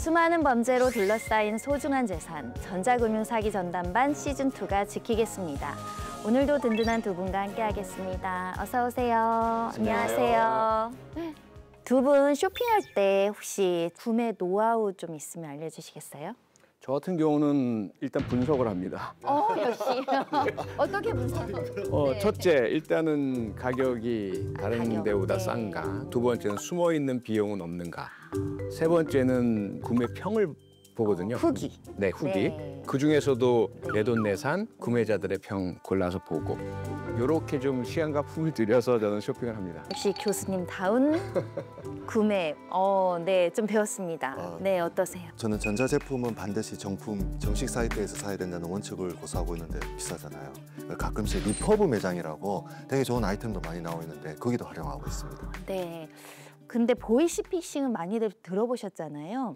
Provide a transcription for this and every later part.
수많은 범죄로 둘러싸인 소중한 재산, 전자금융사기 전담반 시즌2가 지키겠습니다. 오늘도 든든한 두 분과 함께하겠습니다. 어서 오세요. 안녕하세요. 두 분 쇼핑할 때 혹시 구매 노하우 좀 있으면 알려주시겠어요? 저 같은 경우는 일단 분석을 합니다. 역시. 어떻게 분석? 네. 첫째, 일단은 가격이 다른 가격. 데보다 네. 싼가. 두 번째는 숨어있는 비용은 없는가. 세 번째는 구매평을 보거든요. 후기. 네, 후기. 네. 그중에서도 내돈내산 구매자들의 평 골라서 보고 이렇게 좀 시간과 품을 들여서 저는 쇼핑을 합니다. 역시 교수님다운 구매. 네, 좀 배웠습니다. 네, 어떠세요? 저는 전자제품은 반드시 정식 사이트에서 사야 된다는 원칙을 고수하고 있는데 비싸잖아요. 가끔씩 리퍼브 매장이라고 되게 좋은 아이템도 많이 나와 있는데 거기도 활용하고 있습니다. 네. 근데 보이스피싱은 많이들 들어보셨잖아요.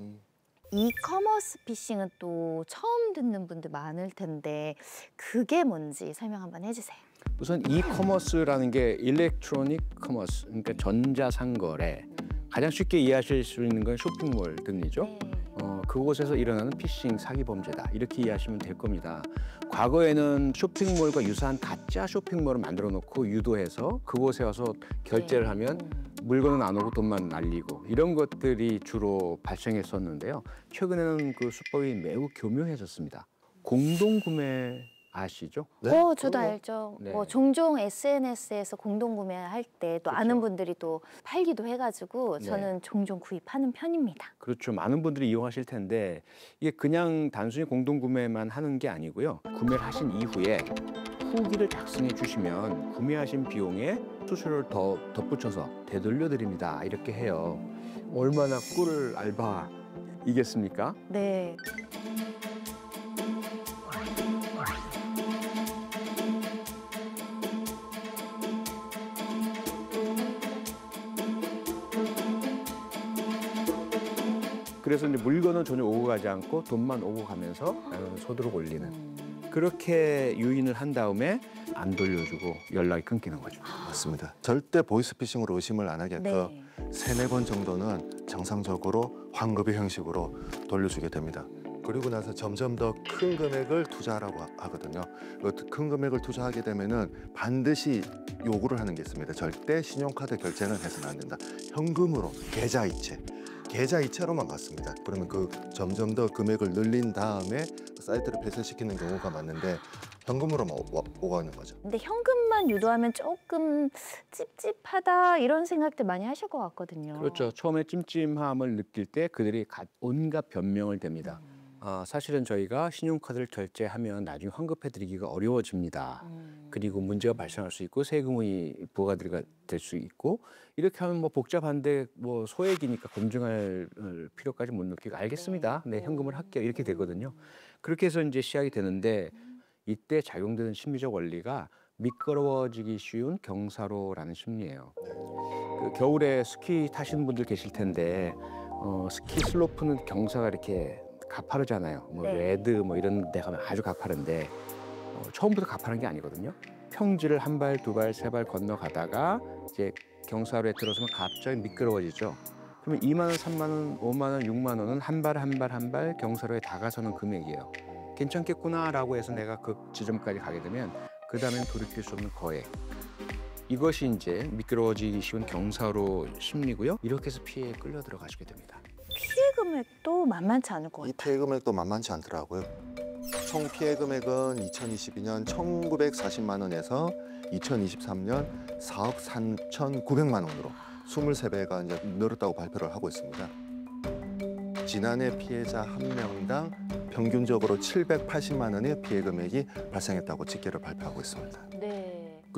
이커머스 피싱은 또 처음 듣는 분들 많을 텐데 그게 뭔지 설명 한번 해주세요. 우선 이커머스라는 게 일렉트로닉 커머스, 그러니까 전자상거래. 가장 쉽게 이해하실 수 있는 건 쇼핑몰 등이죠. 네. 그곳에서 일어나는 피싱 사기 범죄다. 이렇게 이해하시면 될 겁니다. 과거에는 쇼핑몰과 유사한 가짜 쇼핑몰을 만들어 놓고 유도해서 그곳에 와서 결제를 하면 물건은 안 오고 돈만 날리고 이런 것들이 주로 발생했었는데요. 최근에는 그 수법이 매우 교묘해졌습니다. 공동구매 아시죠? 네? 저도 알죠. 네. 종종 SNS에서 공동구매할 때 또 아는 분들이 또 팔기도 해가지고 저는 종종 구입하는 편입니다. 그렇죠. 많은 분들이 이용하실 텐데 이게 그냥 단순히 공동구매만 하는 게 아니고요. 구매를 하신 이후에 후기를 작성해 주시면 구매하신 비용에 수수료를 더 덧붙여서 되돌려 드립니다. 이렇게 해요. 얼마나 꿀 알바이겠습니까? 네. 그래서 이제 물건은 전혀 오고 가지 않고 돈만 오고 가면서 소득을 올리는 그렇게 유인을 한 다음에 안 돌려주고 연락이 끊기는 거죠. 맞습니다. 절대 보이스피싱으로 의심을 안 하게끔 네. 3-4번 정도는 정상적으로 환급의 형식으로 돌려주게 됩니다. 그리고 나서 점점 더 큰 금액을 투자하라고 하거든요. 큰 금액을 투자하게 되면은 반드시 요구를 하는 게 있습니다. 절대 신용카드 결제는 해서는 안 된다. 현금으로 계좌이체로만 갔습니다. 그러면 점점 더 금액을 늘린 다음에 사이트를 폐쇄시키는 경우가 많은데 현금으로만 오가는 거죠. 근데 현금만 유도하면 조금 찝찝하다 이런 생각들 많이 하실 것 같거든요. 그렇죠. 처음에 찜찜함을 느낄 때 그들이 온갖 변명을 댑니다. 사실은 저희가 신용카드를 결제하면 나중에 환급해드리기가 어려워집니다. 그리고 문제가 발생할 수 있고 세금이 부과가 될 수 있고 이렇게 하면 뭐 복잡한데 뭐 소액이니까 검증할 필요까지 못 느끼고 알겠습니다. 네, 현금을 할게요. 이렇게 되거든요. 그렇게 해서 이제 시작이 되는데 이때 작용되는 심리적 원리가 미끄러워지기 쉬운 경사로라는 심리예요. 그 겨울에 스키 타시는 분들 계실 텐데 스키 슬로프는 경사가 이렇게 가파르잖아요. 뭐 레드 뭐 이런 데 가면 아주 가파른데 처음부터 가파른 게 아니거든요. 평지를 1발, 2발, 3발 건너가다가 이제 경사로에 들어서면 갑자기 미끄러워지죠. 그러면 2만 원, 3만 원, 5만 원, 6만 원은 한 발 경사로에 다가서는 금액이에요. 괜찮겠구나라고 해서 내가 그 지점까지 가게 되면 그 다음엔 돌이킬 수 없는 거액. 이것이 이제 미끄러워지기 쉬운 경사로 심리고요. 이렇게 해서 피해에 끌려 들어가시게 됩니다. 피해 금액도 만만치 않을 것 같아요. 이 피해 금액도 만만치 않더라고요. 총 피해 금액은 2022년 1,940만 원에서 2023년 4억 3,900만 원으로 23배가 이제 늘었다고 발표를 하고 있습니다. 지난해 피해자 한 명당 평균적으로 780만 원의 피해 금액이 발생했다고 집계를 발표하고 있습니다. 네.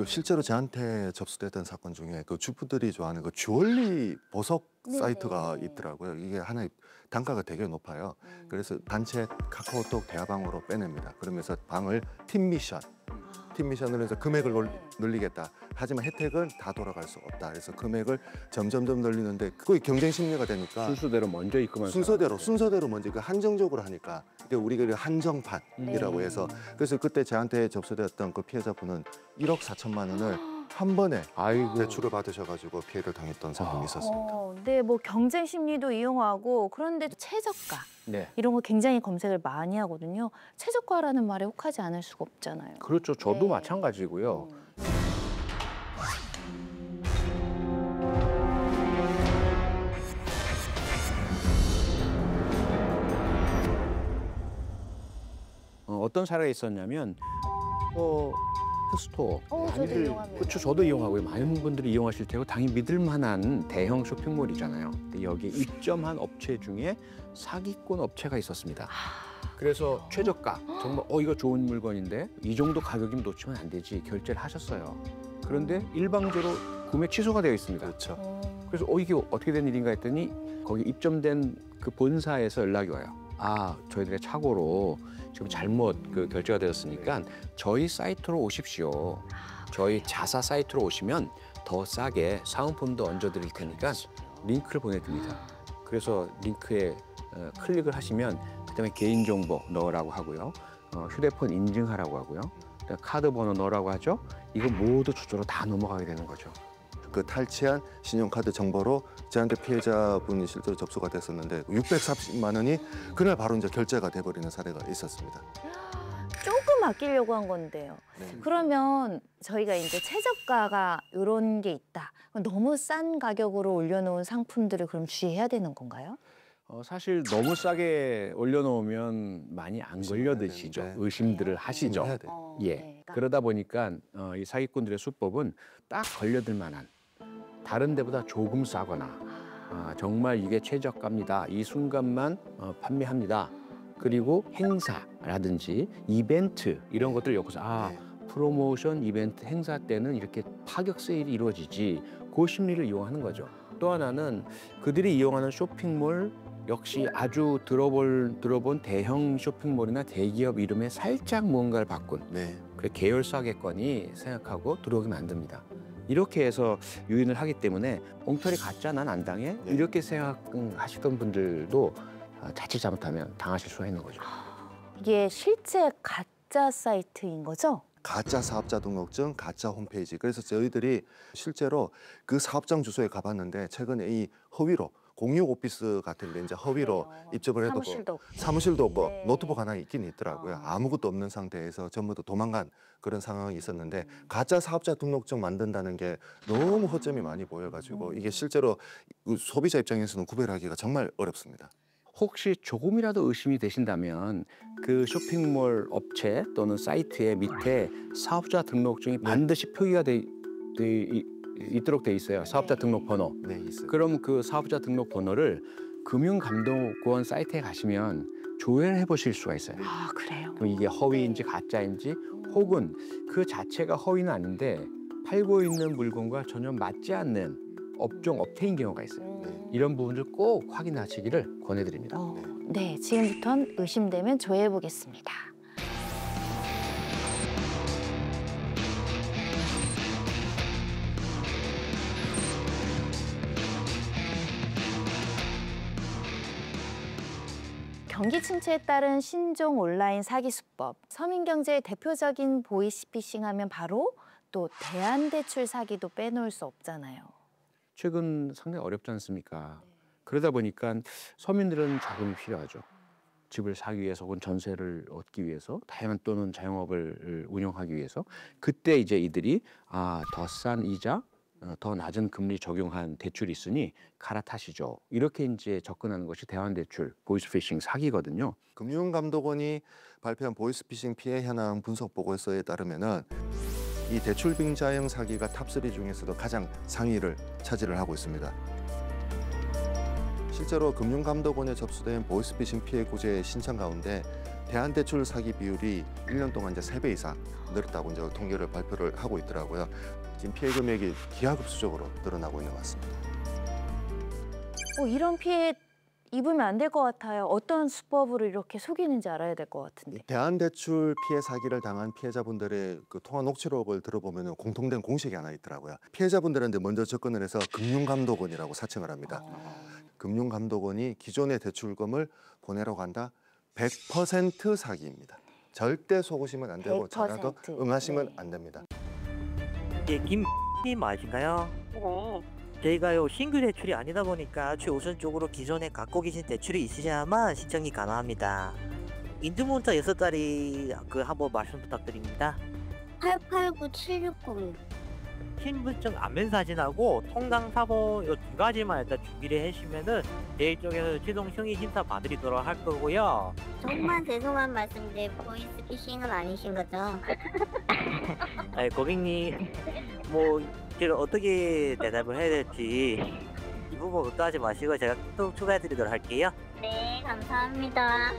실제로 저한테 접수됐던 사건 중에 주부들이 좋아하는 주얼리 보석 사이트가 있더라고요. 이게 하나의 단가가 되게 높아요. 그래서 단체 카카오톡 대화방으로 빼냅니다. 그러면서 방을 팀미션을 해서 금액을 늘리겠다. 하지만 혜택은 다 돌아갈 수 없다. 그래서 금액을 점점 늘리는데 그게 경쟁 심리가 되니까 순서대로 먼저 입금한 순서대로 먼저 한정적으로 하니까 우리가 한정판이라고 해서 그래서 그때 저한테 접수되었던 그 피해자분은 1억 4천만 원을 한 번에 아이고. 대출을 받으셔가지고 피해를 당했던 사건이 있었습니다. 네, 뭐 경쟁 심리도 이용하고 그런데 최저가 네. 이런 거 굉장히 검색을 많이 하거든요. 최저가라는 말에 혹하지 않을 수가 없잖아요. 그렇죠. 저도 네. 마찬가지고요. 어떤 사례가 있었냐면 스토어. 저도 이용합니다. 그렇죠. 저도 이용하고요. 많은 분들이 이용하실 테고 당연히 믿을 만한 대형 쇼핑몰이잖아요. 근데 여기 입점한 업체 중에 사기꾼 업체가 있었습니다. 그래서 최저가, 정말 이거 좋은 물건인데 이 정도 가격이면 놓치면 안 되지 결제를 하셨어요. 그런데 일방적으로 구매 취소가 되어 있습니다. 그렇죠. 그래서 이게 어떻게 된 일인가 했더니 거기 입점된 그 본사에서 연락이 와요. 저희들의 착오로 지금 잘못 결제가 되었으니까 저희 사이트로 오십시오. 저희 자사 사이트로 오시면 더 싸게 사은품도 얹어드릴 테니까 링크를 보내드립니다. 그래서 링크에 클릭을 하시면 그다음에 개인정보 넣으라고 하고요. 휴대폰 인증하라고 하고요. 카드 번호 넣으라고 하죠. 이거 모두 저쪽으로 다 넘어가게 되는 거죠. 그 탈취한 신용카드 정보로 저한테 피해자분이 실제로 접수가 됐었는데 640만 원이 그날 바로 이제 결제가 돼버리는 사례가 있었습니다. 조금 아끼려고 한 건데요. 네. 그러면 저희가 이제 최저가가 이런 게 있다. 너무 싼 가격으로 올려놓은 상품들을 그럼 주의해야 되는 건가요? 사실 너무 싸게 올려놓으면 많이 안 걸려 드시죠. 되는데. 의심들을 하시죠. 해야 돼. 예. 네. 그러다 보니까 이 사기꾼들의 수법은 딱 걸려들 만한 다른 데보다 조금 싸거나 정말 이게 최저가입니다. 이 순간만 판매합니다. 그리고 행사라든지 이벤트 이런 것들 여기서 프로모션 이벤트 행사 때는 이렇게 파격 세일이 이루어지지 그 심리를 이용하는 거죠. 또 하나는 그들이 이용하는 쇼핑몰 역시 아주 들어본 대형 쇼핑몰이나 대기업 이름에 살짝 무언가를 바꾼 네. 그래 계열사겠거니 생각하고 들어오게 만듭니다. 이렇게 해서 유인을 하기 때문에 엉터리 가짜 난 안 당해 네. 이렇게 생각하시던 분들도 자칫 잘못하면 당하실 수가 있는 거죠. 이게 실제 가짜 사이트인 거죠? 가짜 사업자 등록증, 가짜 홈페이지. 그래서 저희들이 실제로 그 사업장 주소에 가봤는데 최근에 이 허위로 공유 오피스 같은 데 이제 허위로 그래요. 입점을 해도 사무실도 없고 네. 노트북 하나 있긴 있더라고요. 아무것도 없는 상태에서 전부 다 도망간 그런 상황이 있었는데 가짜 사업자 등록증 만든다는 게 너무 허점이 많이 보여가지고 이게 실제로 소비자 입장에서는 구별하기가 정말 어렵습니다. 혹시 조금이라도 의심이 되신다면 그 쇼핑몰 업체 또는 사이트의 밑에 사업자 등록증이 반드시 표기가 있도록 돼 있어요. 사업자 등록 번호. 네, 있어요. 그럼 그 사업자 등록 번호를 금융감독원 사이트에 가시면 조회를 해보실 수가 있어요. 그래요? 그럼 이게 허위인지 가짜인지 혹은 그 자체가 허위는 아닌데 팔고 있는 물건과 전혀 맞지 않는 업종 업태인 경우가 있어요. 이런 부분을 꼭 확인하시기를 권해드립니다. 네, 지금부터는 의심되면 조회해 보겠습니다. 경기 침체에 따른 신종 온라인 사기 수법. 서민경제의 대표적인 보이스피싱하면 바로 또 대안대출 사기도 빼놓을 수 없잖아요. 최근 상당히 어렵지 않습니까? 그러다 보니까 서민들은 자금이 필요하죠. 집을 사기 위해서 혹은 전세를 얻기 위해서 다양한 또는 자영업을 운영하기 위해서 그때 이제 이들이 더 싼 이자, 더 낮은 금리 적용한 대출이 있으니 갈아타시죠. 이렇게 이제 접근하는 것이 대환대출, 보이스피싱 사기거든요. 금융감독원이 발표한 보이스피싱 피해 현황 분석 보고서에 따르면은 이 대출 빙자형 사기가 탑3 중에서도 가장 상위를 차지를 하고 있습니다. 실제로 금융감독원에 접수된 보이스피싱 피해 구제 신청 가운데 대안대출 사기 비율이 1년 동안 이제 3배 이상 늘었다고 이제 통계를 발표를 하고 있더라고요. 지금 피해 금액이 기하급수적으로 늘어나고 있는 것 같습니다. 이런 피해 입으면 안 될 것 같아요. 어떤 수법으로 이렇게 속이는지 알아야 될 것 같은데. 대안대출 피해 사기를 당한 피해자분들의 그 통화 녹취록을 들어보면 공통된 공식이 하나 있더라고요. 피해자분들한테 먼저 접근을 해서 금융감독원이라고 사칭을 합니다. 금융감독원이 기존의 대출금을 보내라고 한다. 100% 사기입니다. 절대 속으시면 안 되고 100%. 전화도 응하시면 네. 안 됩니다. 예, 김님 맞으신가요? 네. 저희가요 신규 대출이 아니다 보니까 최우선적으로 기존에 갖고 계신 대출이 있으셔야만 신청이 가능합니다. 인증문자 6자리 한번 말씀 부탁드립니다. 889760. 신분증 안면사진하고 통장사본 이 두 가지만 일단 준비를 해주시면은 저희 쪽에서 최종 승인 심사 받으리도록 할 거고요. 정말 죄송한 말씀인데 보이스피싱은 아니신 거죠? 아니, 고객님 뭐 제가 어떻게 대답을 해야 될지 이 부분 걱정하지 마시고 제가 또 추가해드리도록 할게요. 네, 감사합니다.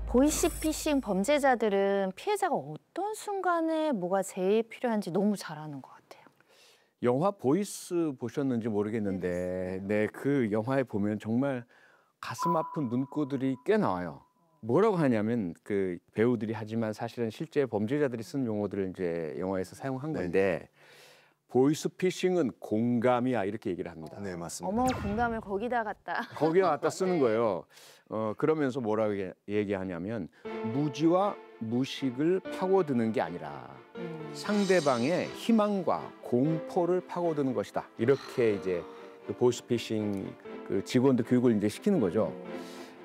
보이시피싱 범죄자들은 피해자가 어떤 순간에 뭐가 제일 필요한지 너무 잘 아는 것 같아요. 영화 보이스 보셨는지 모르겠는데, 네, 그 영화에 보면 정말 가슴 아픈 문구들이 꽤 나와요. 뭐라고 하냐면 그 배우들이 하지만 사실은 실제 범죄자들이 쓴 용어들을 이제 영화에서 사용한 건데, 보이스피싱은 공감이야 이렇게 얘기를 합니다. 네, 맞습니다. 어머, 공감을 거기다 갖다. 거기에 갖다 쓰는 거예요. 그러면서 뭐라고 얘기하냐면 무지와 무식을 파고드는 게 아니라 상대방의 희망과 공포를 파고드는 것이다. 이렇게 이제 그 보이스피싱 그 직원들 교육을 이제 시키는 거죠.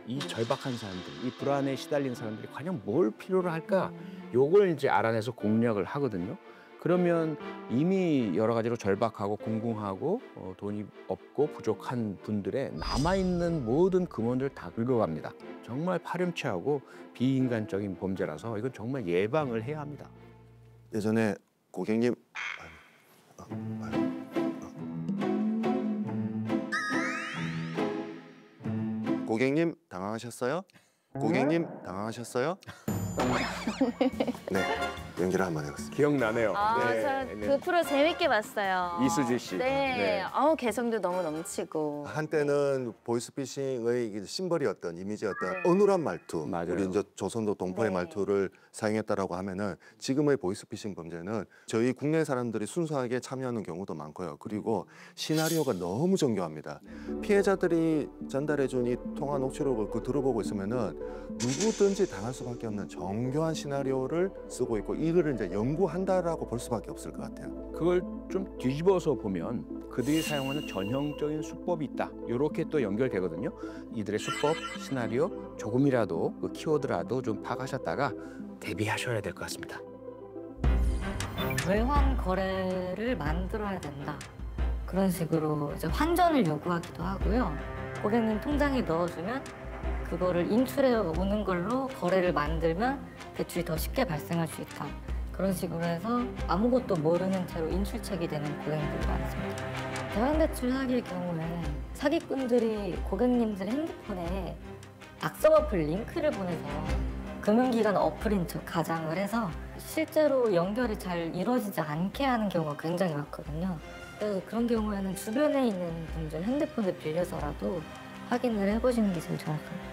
이 절박한 사람들, 이 불안에 시달린 사람들이 과연 뭘 필요로 할까? 요걸 이제 알아내서 공략을 하거든요. 그러면 이미 여러 가지로 절박하고 궁궁하고 돈이 없고 부족한 분들의 남아있는 모든 금원을 다 긁어갑니다. 정말 파렴치하고 비인간적인 범죄라서 이건 정말 예방을 해야 합니다. 예전에 고객님 고객님 당황하셨어요? 고객님 당황하셨어요? 네, 연기를 한번 해봤습니다. 기억나네요. 저 그 프로 재밌게 봤어요. 이수지 씨. 네. 개성도 너무 넘치고. 한때는 보이스피싱의 심벌이었던 이미지였던 어눌한 말투, 맞아요. 우리 이제 조선도 동포의 네. 말투를 사용했다라고 하면은 지금의 보이스피싱 범죄는 저희 국내 사람들이 순수하게 참여하는 경우도 많고요. 그리고 시나리오가 너무 정교합니다. 피해자들이 전달해준 이 통화 녹취록을 들어보고 있으면은 누구든지 당할 수밖에 없는 정교한 시나리오를 쓰고 있고 이거를 이제 연구한다라고 볼 수밖에 없을 것 같아요. 그걸 좀 뒤집어서 보면 그들이 사용하는 전형적인 수법이 있다. 이렇게 또 연결되거든요. 이들의 수법, 시나리오 조금이라도 그 키워드라도 좀 파악하셨다가 대비하셔야 될 것 같습니다. 외환 거래를 만들어야 된다. 그런 식으로 이제 환전을 요구하기도 하고요. 고객님 통장에 넣어주면 그거를 인출해 오는 걸로 거래를 만들면 대출이 더 쉽게 발생할 수 있다. 그런 식으로 해서 아무것도 모르는 채로 인출책이 되는 고객님들이 많습니다. 대환대출 사기의 경우에는 사기꾼들이 고객님들 핸드폰에 악성 어플 링크를 보내서 금융기관 어플인 척 가장을 해서 실제로 연결이 잘 이루어지지 않게 하는 경우가 굉장히 많거든요. 그래서 그런 경우에는 주변에 있는 분들 핸드폰을 빌려서라도 확인을 해보시는 게 제일 정확합니다.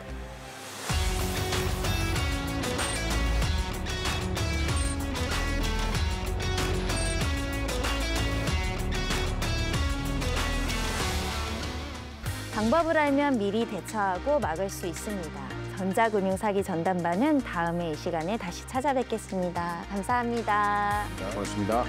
방법을 알면 미리 대처하고 막을 수 있습니다. 전자금융사기 전담반은 다음에 이 시간에 다시 찾아뵙겠습니다. 감사합니다. 고맙습니다.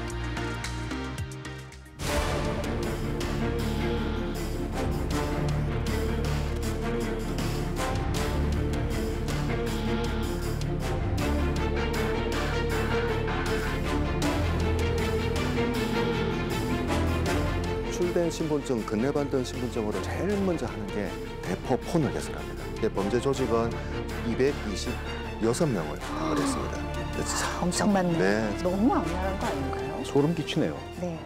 출된 신분증, 건네받은 신분증으로 제일 먼저 하는 게 대포 폰을 개설합니다. 범죄 조직은 226명을 파악을 했습니다. 엄청 많네요. 네. 너무 악랄한 거 아닌가요? 소름 끼치네요. 네.